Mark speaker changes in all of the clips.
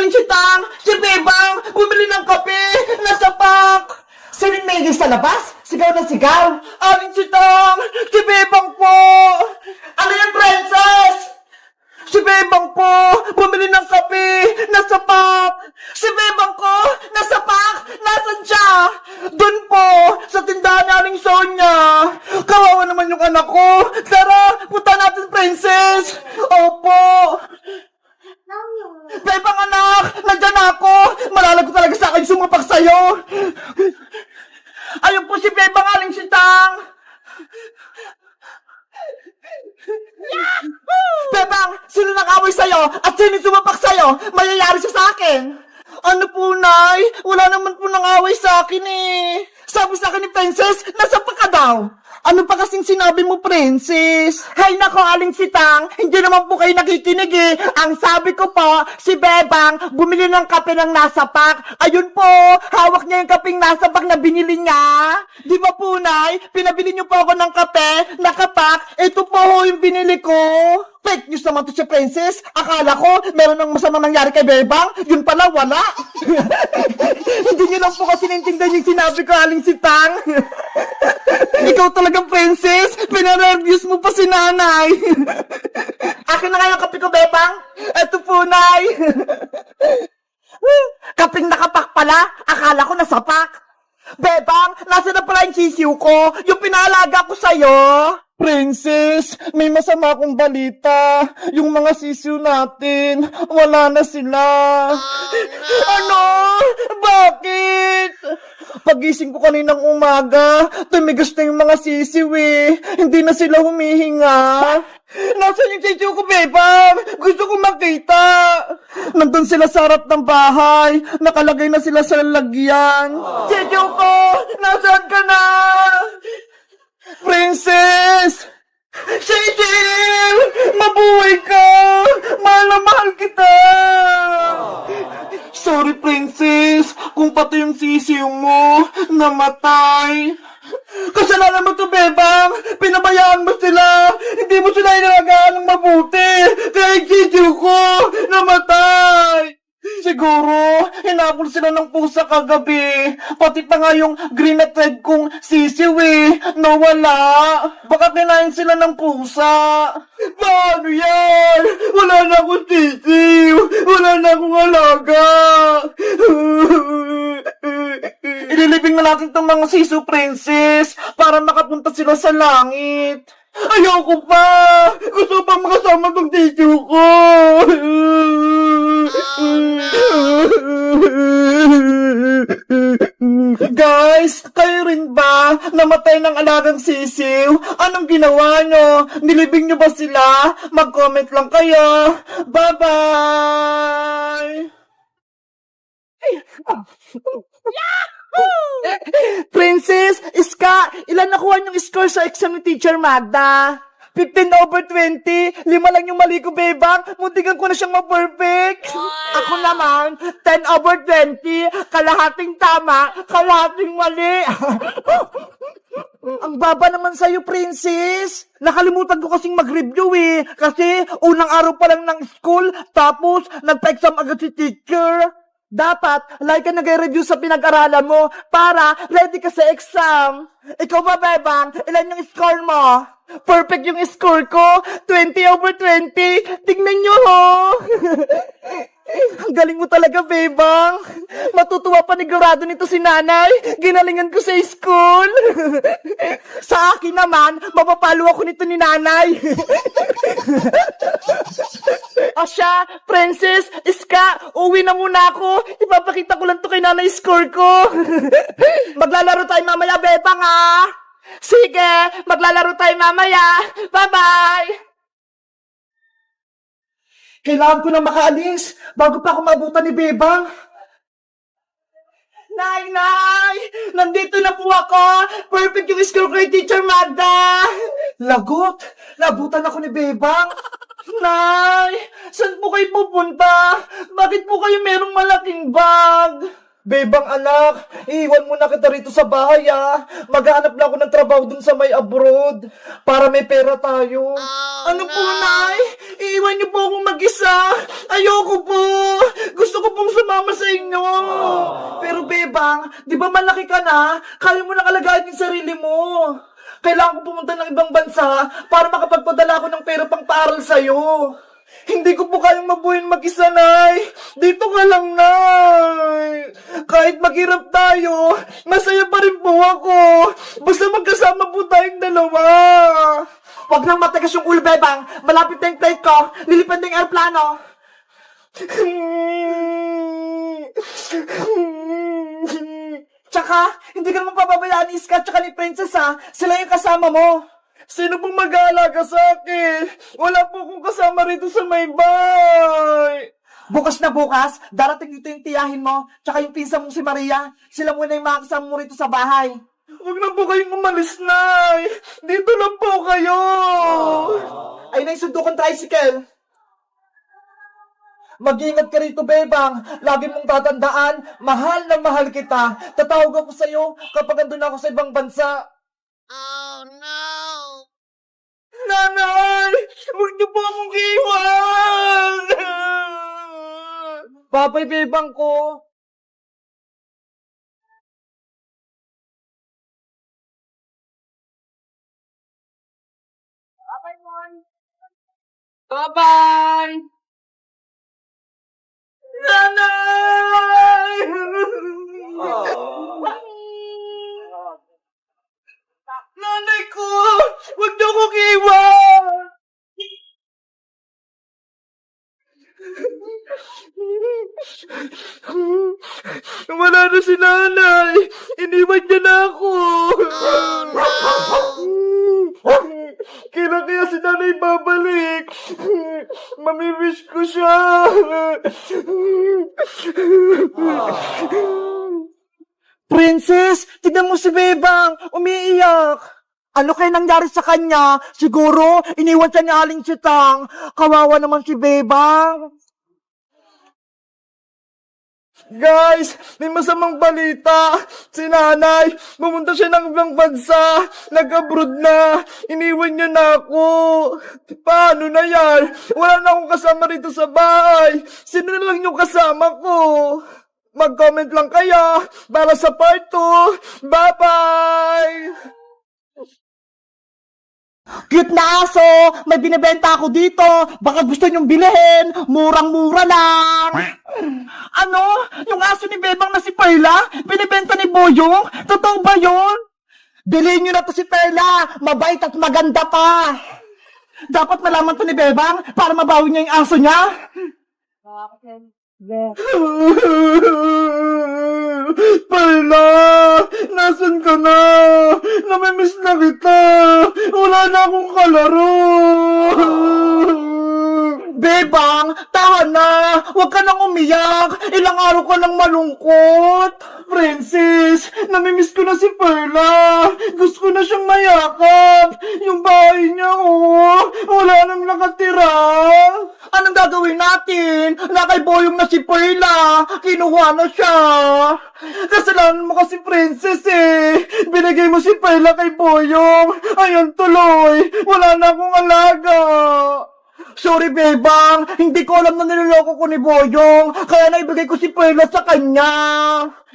Speaker 1: Aling Sitang, si Bebang, bumili ng kape, nasa pak. Sining Megay sa labas, sigaw na sigaw. Aling Sitang, si Bebang po. Ano yan, princess? Si Bebang po, bumili ng kape, nasa pak. Si Bebang ko, nasa pak, nasan siya? Doon po, sa tindahan ni Aling Sonia. Kawawa naman yung anak ko. Tara, punta natin, princess. Opo. Bebang anak, nandyan ako. Malalago talaga sa akin sumapak sa'yo. Ayun po si Bebang, Aling Sitang. Bebang, sino nang-away sa'yo at sino sumapak sa'yo? Mayayari siya sa akin. Ano po, Nay? Wala naman po nang-away sa akin eh. Sabi sa akin ni Princess, nasapak ka daw. Ano pa kasing sinabi mo, Princess? Hay nako, Aling Sitang, hindi naman po kayo nakikinig eh. Ang sabi ko po, si Bebang bumili ng kape ng nasapak. Ayun po, hawak niya yung kapeng nasapak na binili niya. Di ba po, Nay? Pinabili niyo po ako ng kape, nakapak. Ito po ho yung binili ko. Fake news naman to si Princess. Akala ko, meron ng masamang nangyari kay Bebang. Yun pala, wala. Hindi niyo lang po kasi naintindihan yung sinabi ko, Aling Sitang. Ikaw talagang Princess. Pinareviews mo pa si Nanay. Akin na nga yung kape ko, Bebang. Eto po, Nay. Kaping nakapak pala. Akala ko nasapak. Bebang, nasa na pala yung sisiw ko? Yung pinalaga ko sa'yo? Princess, may masama akong balita. Yung mga sisiw natin, wala na sila. Ano? Bakit? Pagising ko kaninang umaga, tumigas na yung mga sisiw eh. Hindi na sila humihinga. Nasaan yung sisiw ko, Bebang? Gusto ko makita. Nandun sila sa harap ng bahay. Nakalagay na sila sa lalagyan. Sisiw ko, nasaan ka na? Princess! Sisiw! Mabuhay ka! Mahal na mahal kita! Sorry, Princess, kung pati yung sisiw mo namatay. Kasalanan mo to, Bebang! Pinabayaan mo sila! Hindi mo sila inalagaan ng mabuti! Kaya yung sisiw ko namatay! Siguro, hinapol sila ng pusa kagabi. Pati pa nga yung green at red kong sisiw eh, nawala. Baka kinain sila ng pusa. Paano yan? Wala na akong sisiw. Wala na akong alaga. Ililibing na natin tong mga sisiw, Princess, para makapunta sila sa langit. Ayoko pa! Gusto pa makasama tong sisiw ko! Guys, kayo rin ba namatay ng alagang sisiw? Anong ginawa nyo? Nilibing nyo ba sila? Mag-comment lang kayo. Bye-bye! Princess, Iska, ilan nakuha niyong score sa exam ni Teacher Magda? 15/20, 5 lang yung mali ko, Bebang. Muntikan ko na siyang ma-perfect. Ako naman, 10/20, kalahating tama, kalahating mali. Ang baba naman sa'yo, Princess. Nakalimutan ko kasing mag-review eh. Kasi unang araw pa lang ng school, tapos nagpa-exam agad si teacher. Dapat, like ka nag-review sa pinag-aralan mo para ready ka sa exam. Ikaw ba, Bebang? Ilan yung score mo? Perfect yung score ko. 20/20. Tingnan nyo, ho. Ang galing mo talaga, Bebang. Matutuwa panigurado nito si Nanay. Ginalingan ko sa school. Sa akin naman, mapapalo ako nito ni Nanay. Asya, Princess, Iska, uwi na muna ako. Ipapakita ko lang to kay Nanay score ko. Maglalaro tayo mamaya, Bebang, ha? Sige, maglalaro tayo mamaya. Bye-bye! Kailangan ko na makaalis bago pa ako mabutan ni Bebang. Nay! Nandito na po ako! Perfect yung score kay Teacher Magda! Lagot! Nabutan ako ni Bebang! Nay! Saan po kayo pupunta? Bakit po kayo merong malaking bag? Bebang anak, iiwan mo na kita rito sa bahay ah. Maghanap lang ako ng trabaho dun sa may abroad para may pera tayo. Ano po, Nay? Iiwan niyo po akong mag-isa. Ayoko po. Gusto ko po inyo. Pero Bebang, di ba malaki ka na? Kaya mo nang alagaan yung sarili mo. Kailangan ko pumunta ng ibang bansa para makapagpadala ko ng pera pang paaral sa'yo. Hindi ko po kayang mabuhin mag-isa, Nay. Dito ka lang, Nay. Kahit maghirap tayo, masaya pa rin po ako. Basta magkasama po tayong dalawa. Huwag nang matigas yung ulo, Bebang. Malapit na yung flight ko. Lilipad na yung aeroplano. Tsaka, hindi ka naman papabayaan ni Iska tsaka ni Princess, ha? Sila yung kasama mo. Sino pong mag-aalaga sa akin? Wala po akong kasama rito sa may bahay. Bukas na bukas, darating dito yung tiyahin mo, tsaka yung pinsan mong si Maria. Sila muna yung mga kasama mo rito sa bahay. Huwag na po kayong umalis, Nay. Dito lang po kayo. Ay, naisundo kong tricycle. Mag-ingat ka rito, Bebang. Lagi mong tatandaan, mahal na mahal kita. Tatawag ako sa'yo kapag andun ako sa ibang bansa. Oh, no! Nanay! Huwag niyo po akong iwan! Babay, Bebang ko. Bye-bye! Nanay! Nanay ko! Huwag niyo akong iwan! Wala na si nanay! Iniwan niya na ako! Kailan kaya si nanay babalik? Mamimiss ko siya! Princess, tignan mo si Bebang, umiiyak. Ano kaya nangyari sa kanya? Siguro, iniwan siya ni Aling Sitang. Kawawa naman si Bebang. Guys, may masamang balita. Si nanay, pumunta siya ng ibang bansa. Nag-abroad na. Iniwan niya na ako. Paano na yan? Wala na akong kasama rito sa bahay. Sino na lang yung kasama ko? Mag-comment lang kayo para sa part 2. Bye-bye! Cute na aso! May binibenta ako dito! Baka gusto nyong bilhin! Murang-mura lang! Ano? Yung aso ni Bebang na si Perla? Binibenta ni Boyong? Totoo ba yun? Bilhin nyo na to si Perla! Mabait at maganda pa! Dapat malaman to ni Bebang para mabawi niya yung aso niya! Perla! Nasaan ka na? Namimiss na kita! Wala na akong kalaro! Bebang, tawa na! Huwag ka nang umiyak! Ilang araw ka lang malungkot! Princess, namimiss ko na si Perla! Gusto ko na siyang mayakap! Yung bahay niya, oh! Wala nang nakatira! Anong gagawin natin? Nakay Boyong na si Perla! Kinuha na siya! Kasalanan mo kasi, Princess, eh! Binigay mo si Perla kay Boyong! Ayan tuloy! Wala na akong alaga! Sorry, Bebang. Hindi ko alam na niloloko ko ni Boyong. Kaya naibigay ko si Perla sa kanya.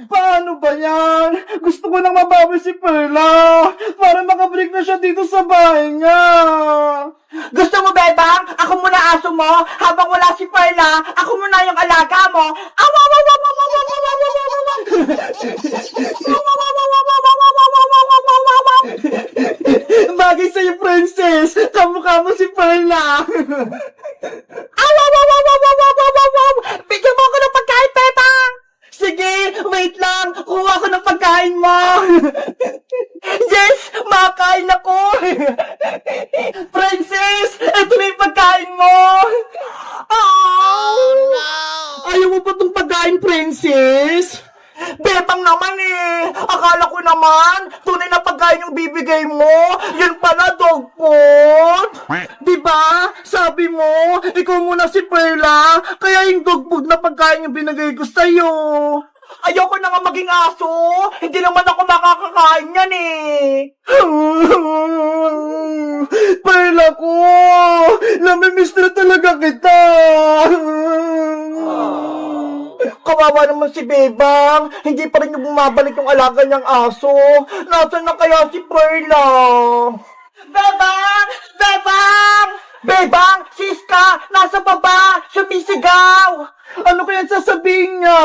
Speaker 1: Paano ba yan? Gusto ko nang mabawi si Perla para makabalik na siya dito sa bahay niya. Gusto mo, Bebang? Ako muna aso mo. Habang wala si Perla, ako muna yung alaga mo. Bagay sa'yo, Princess. Kamukha mo si Perla. Bigyan mo ako ng pagkain, Bebang. Sige, wait lang. Kuha ko ng pagkain mo. Yes, makain ako. Princess, eto na yung pagkain mo. Oh, no. Ayaw mo pa itong pagkain, Princess? Bebang naman eh. Akala ko naman, tunay na pagkain yung bibigay mo. Yan pala, dog food. Diba? Sabi mo, ikaw muna si Perla, kaya yung dog food na pagkain yung binigay ko sa'yo. Ayoko na nga maging aso. Hindi naman ako makakakain yan eh. Perla ko, namimiss na talaga kita. Kawawa naman si Bebang. Hindi pa rin yung bumabalik yung alaga niyang aso. Nasaan na kaya si Perla? Bebang! Bebang! Bebang! Siska! Nasa baba! Sumisigaw! Ano kaya sasabihin niya?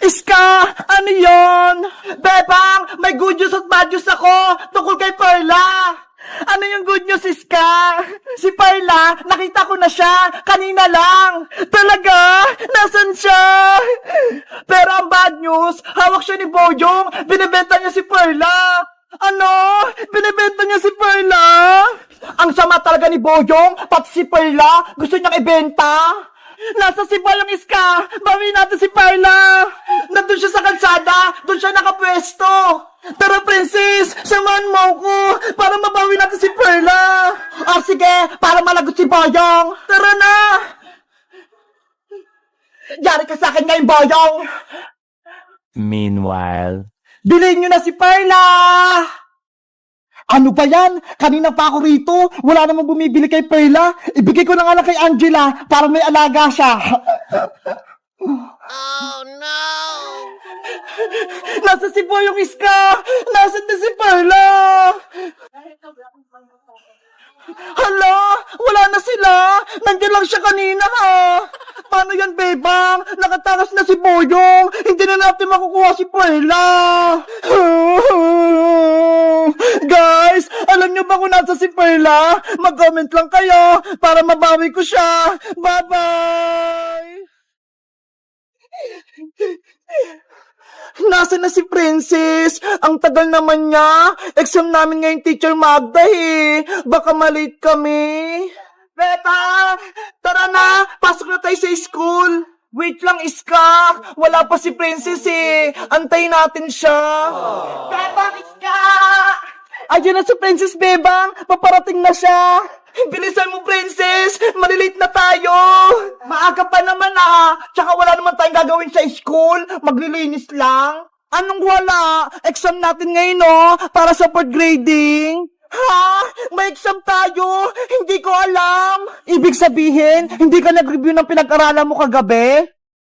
Speaker 1: Iska! Ano yon? Bebang! May good news at bad news ako tungkol kay Perla! Ano yung good news, Iska? Si Perla, nakita ko na siya kanina lang. Talaga? Nasaan siya? Pero ang bad news, hawak siya ni Boyong. Binibenta niya si Perla. Ano? Binibenta niya si Perla? Ang sama talaga ni Boyong, pati si Perla, gusto niyang ibenta. Nasa Cebu yung Iska. Bawiin natin si Perla. Nandun siya sa kalsada. Doon siya nakapwesto. Tara, Princess. Samahan mo ko para mabawi natin si Perla. Sige. Para malagot si Boyong. Tara na. Yari ka sa akin ngayon, Boyong.
Speaker 2: Meanwhile,
Speaker 1: Bilhin nyo na si Perla. Ano ba yan? Kanina pa ako rito. Wala namang bumibili kay Perla. Ibigay ko na nga lang kay Angela para may alaga siya.
Speaker 3: Oh no!
Speaker 1: Nasa si Boyong Iska! Nasaan na si Perla? Hala! Wala na sila! Nandiyan lang siya kanina ha! Paano yan, Bebang? Nakatakas na si Boyong! Hindi na natin makukuha si Perla! Guys! Alam niyo ba kung nasa si Perla? Mag-comment lang kayo para mabawi ko siya! Bye-bye! Nasaan na si Princess? Ang tagal naman niya. Exam namin ngayon, Teacher Magda eh. Baka malate kami. Beta! Tara na! Pasok na tayo sa school! Wait lang, Iska! Wala pa si Princess eh! Antayin natin siya! Bebang, Iska! Ayun na si Princess, Bebang! Paparating na siya! Bilisan mo, Princess! Malilate na tayo! Maaga pa naman ah! Tsaka wala naman tayong gagawin sa school! Maglilinis lang! Anong wala? Exam natin ngayon no? Para sa fourth grading! Ha? May exam tayo? Hindi ko alam! Ibig sabihin, hindi ka nag-review ng pinag-aralan mo kagabi?